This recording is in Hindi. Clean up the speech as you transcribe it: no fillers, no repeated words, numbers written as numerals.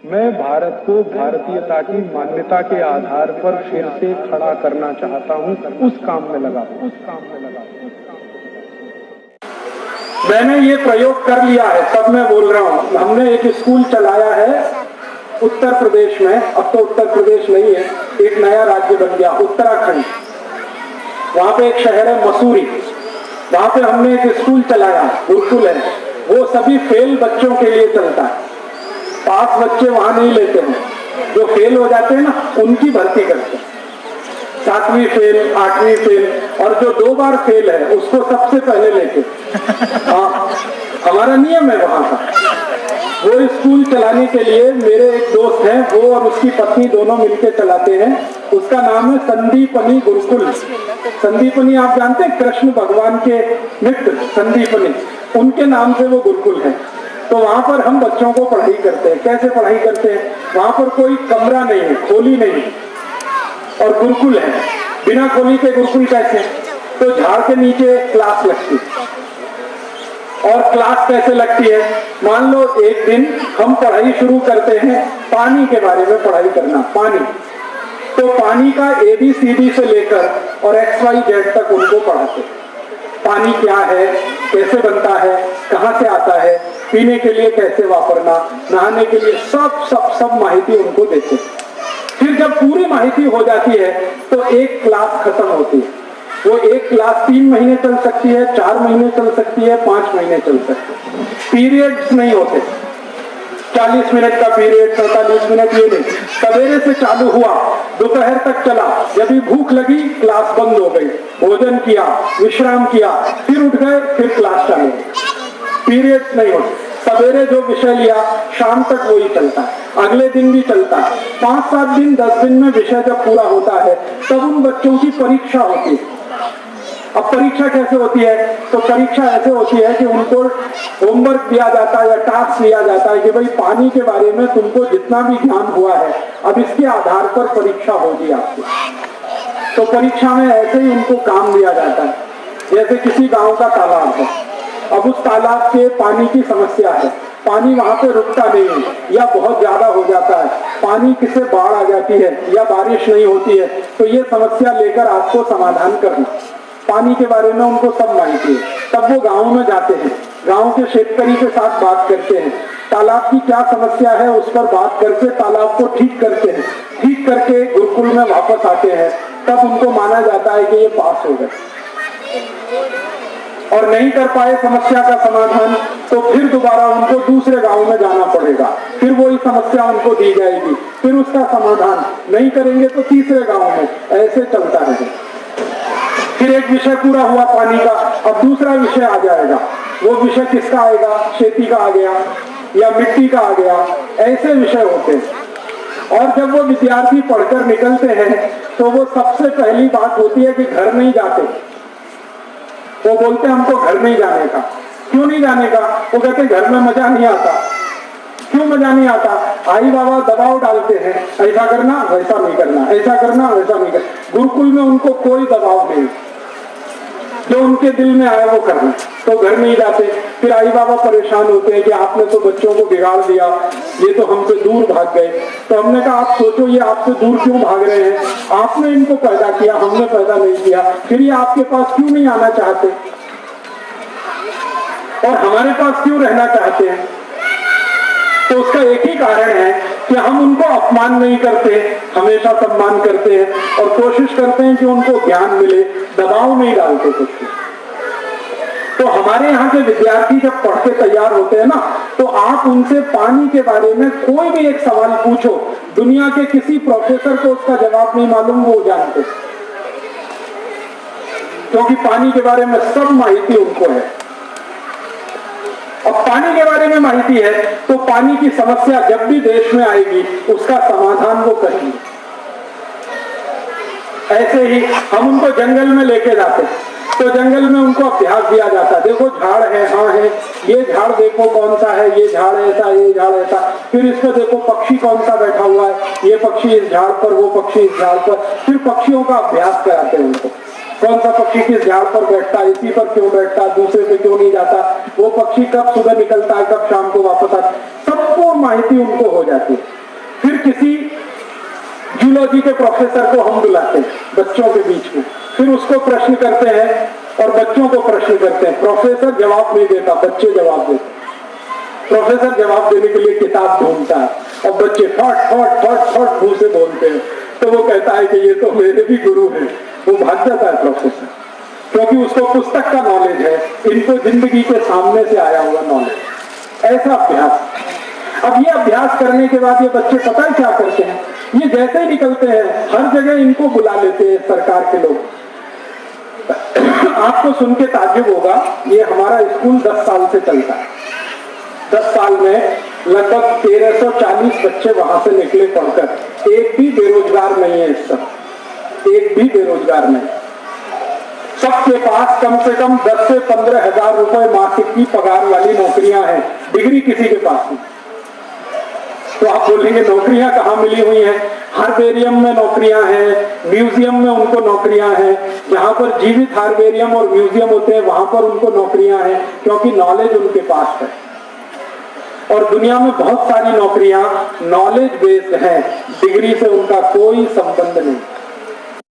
मैं भारत को भारतीयता की मान्यता के आधार पर फिर से खड़ा करना चाहता हूं, उस काम में लगा। मैंने ये प्रयोग कर लिया है, तब मैं बोल रहा हूं। हमने एक स्कूल चलाया है उत्तर प्रदेश में, अब तो उत्तर प्रदेश नहीं है, एक नया राज्य बन गया उत्तराखंड। वहां पे एक शहर है मसूरी, वहां पे हमने एक स्कूल चलाया, गुरुकुल है। वो सभी फेल बच्चों के लिए चलता है। पास बच्चे वहां नहीं लेते हैं, जो फेल हो जाते हैं ना उनकी भर्ती करते हैं। 7वीं फेल, 8वीं फेल, और जो 2 बार फेल है उसको सबसे पहले लेते। हाँ, हमारा नियम है वहां का। वो स्कूल चलाने के लिए मेरे एक दोस्त हैं, वो और उसकी पत्नी दोनों मिलकर चलाते हैं। उसका नाम है संदीपनी गुरुकुल। संदीपनी आप जानते हैं, कृष्ण भगवान के मित्र संदीपनी, उनके नाम से वो गुरुकुल है। तो वहां पर हम बच्चों को पढ़ाई करते हैं। कैसे पढ़ाई करते हैं? वहां पर कोई कमरा नहीं है, खोली नहीं, और गुरुकुल है। बिना खोली के गुरुकुल कैसे? तो झाड़ के नीचे क्लास लगती है। और क्लास कैसे लगती है? मान लो एक दिन हम पढ़ाई शुरू करते हैं, पानी के बारे में पढ़ाई करना, पानी। तो पानी का ABCD से लेकर और XYZ तक उनको पढ़ाते। पानी क्या है, कैसे बनता है, कहाँ से आता है, पीने के लिए कैसे वापरना, नहाने के लिए, सब माहिती उनको देते। फिर जब पूरी माहिती हो जाती है तो एक क्लास खत्म होती है। वो एक क्लास 3 महीने चल सकती है, 4 महीने चल सकती है, 5 महीने चल सकती है। पीरियड्स नहीं होते, 40 मिनट का पीरियड, 45 मिनट, ये नहीं। सवेरे से चालू हुआ, दोपहर तक चला, जब भी भूख लगी क्लास बंद हो गई, भोजन किया, विश्राम किया, फिर उठ गए, फिर क्लास चालू। पीरियड्स नहीं होते। सवेरे जो विषय लिया शाम तक वही चलता है, अगले दिन भी चलता है। 5-7 दिन 10 दिन में विषय जब पूरा होता है तब उन बच्चों की परीक्षा होती है। अब परीक्षा कैसे होती है? तो परीक्षा ऐसे होती है कि उनको होमवर्क दिया जाता है या टास्क दिया जाता है कि भाई पानी के बारे में तुमको जितना भी ज्ञान हुआ है, अब इसके आधार पर परीक्षा होगी आपकी। तो परीक्षा में ऐसे ही उनको काम दिया जाता है। जैसे किसी गांव का तालाब है, अब उस तालाब के पानी की समस्या है, पानी वहां पे रुकता नहीं है या बहुत ज्यादा हो जाता है, पानी किसे बाढ़ आ जाती है या बारिश नहीं होती है, तो ये समस्या लेकर आपको समाधान करना। पानी के बारे में उनको सब माहिती है। तब वो गाँव में जाते हैं, गाँव के शेतकरी के साथ बात करते हैं, तालाब की क्या समस्या है उस पर बात करके तालाब को ठीक करते हैं। ठीक करके गुरुकुल में वापस आते हैं, तब उनको माना जाता है कि ये पास हो गए। और नहीं कर पाए समस्या का समाधान तो फिर दोबारा उनको दूसरे गांव में जाना पड़ेगा, फिर वही समस्या उनको दी जाएगी, फिर उसका समाधान नहीं करेंगे तो तीसरे गांव में, ऐसे चलता रहेगा। फिर एक विषय पूरा हुआ पानी का, अब दूसरा विषय आ जाएगा। वो विषय किसका आएगा? खेती का आ गया या मिट्टी का आ गया, ऐसे विषय होते हैं। और जब वो विद्यार्थी पढ़कर निकलते हैं तो वो सबसे पहली बात होती है कि घर नहीं जाते। वो बोलते हैं हमको घर नहीं जाने का। क्यों नहीं जाने का? वो कहते घर में मजा नहीं आता। क्यों मजा नहीं आता? आई बाबा दबाव डालते हैं, ऐसा करना वैसा नहीं करना, ऐसा करना वैसा नहीं करना। गुरुकुल में उनको कोई दबाव नहीं, जो उनके दिल में आए वो करना, तो घर नहीं जाते। फिर आई बाबा परेशान होते हैं कि आपने तो बच्चों को बिगाड़ दिया, ये तो हमसे दूर भाग गए। तो हमने कहा आप सोचो ये आपसे दूर क्यों भाग रहे हैं? आपने इनको पैदा किया, हमने पैदा नहीं किया, फिर ये आपके पास क्यों नहीं आना चाहते और हमारे पास क्यों रहना चाहते हैं? तो उसका एक ही कारण है कि हम उनको अपमान नहीं करते, हमेशा सम्मान करते हैं और कोशिश करते हैं कि उनको ज्ञान मिले, दबाव नहीं डालते कुछ। तो हमारे यहाँ के विद्यार्थी जब पढ़ के तैयार होते हैं ना, तो आप उनसे पानी के बारे में कोई भी एक सवाल पूछो, दुनिया के किसी प्रोफेसर को उसका जवाब नहीं मालूम, वो जानते, क्योंकि पानी के बारे में सब माहिती उनको है। अब पानी के बारे में माहिती है तो पानी की समस्या जब भी देश में आएगी उसका समाधान वो करेंगे। ऐसे ही हम उनको जंगल में लेके जाते हैं तो जंगल में उनको अभ्यास दिया जाता है। देखो झाड़ है, हाँ है, ये झाड़ देखो कौन सा है, ये झाड़ ऐसा, ये झाड़ ऐसा। फिर इस पर देखो पक्षी कौन सा बैठा हुआ है, ये पक्षी इस झाड़ पर, वो पक्षी इस झाड़ पर। फिर पक्षियों का अभ्यास कराते हैं उनको, कौन सा पक्षी किस झाड़ पर बैठता है, इसी पर क्यों बैठता है, दूसरे पे क्यों नहीं जाता, वो पक्षी कब सुबह निकलता है, कब शाम को वापस आता है। सब संपूर्ण माहिती उनको हो जाती है। फिर किसी जूलॉजी के प्रोफेसर को हम बुलाते हैं बच्चों के बीच में, फिर उसको प्रश्न करते हैं और बच्चों को प्रश्न करते हैं। प्रोफेसर जवाब नहीं देता, बच्चे जवाब देते। प्रोफेसर जवाब देने के लिए किताब ढूंढता है और बच्चे फट फट फट फट मुंह से बोलते हैं। तो वो कहता है कि ये तो मेरे भी गुरु हैं। वो भाग जाता है प्रोफेसर, क्योंकि उसको पुस्तक का नॉलेज है, इनको जिंदगी के सामने से आया हुआ नॉलेज। ऐसा अभ्यास। अब ये अभ्यास करने के बाद ये बच्चे पता है क्या करते हैं, ये जैसे ही निकलते हैं हर जगह इनको बुला लेते हैं सरकार के लोग। आपको सुन के ताज्जुब होगा, ये हमारा स्कूल 10 साल से चलता है। 10 साल में लगभग 1340 बच्चे वहां से निकले पढ़कर। एक भी बेरोजगार नहीं है इस सब, एक भी बेरोजगार नहीं। सबके पास कम से कम 10 से 15 हजार रुपए मासिक की पगार वाली नौकरियां हैं। डिग्री किसी के पास नहीं। तो आप बोलेंगे नौकरियां कहाँ मिली हुई हैं? हार्बेरियम में नौकरियां हैं, म्यूजियम में उनको नौकरियां हैं। जहां पर जीवित हार्बेरियम और म्यूजियम होते हैं वहां पर उनको नौकरियां हैं, क्योंकि नॉलेज उनके पास है। और दुनिया में बहुत सारी नौकरियां नॉलेज बेस्ड हैं, डिग्री से उनका कोई संबंध नहीं।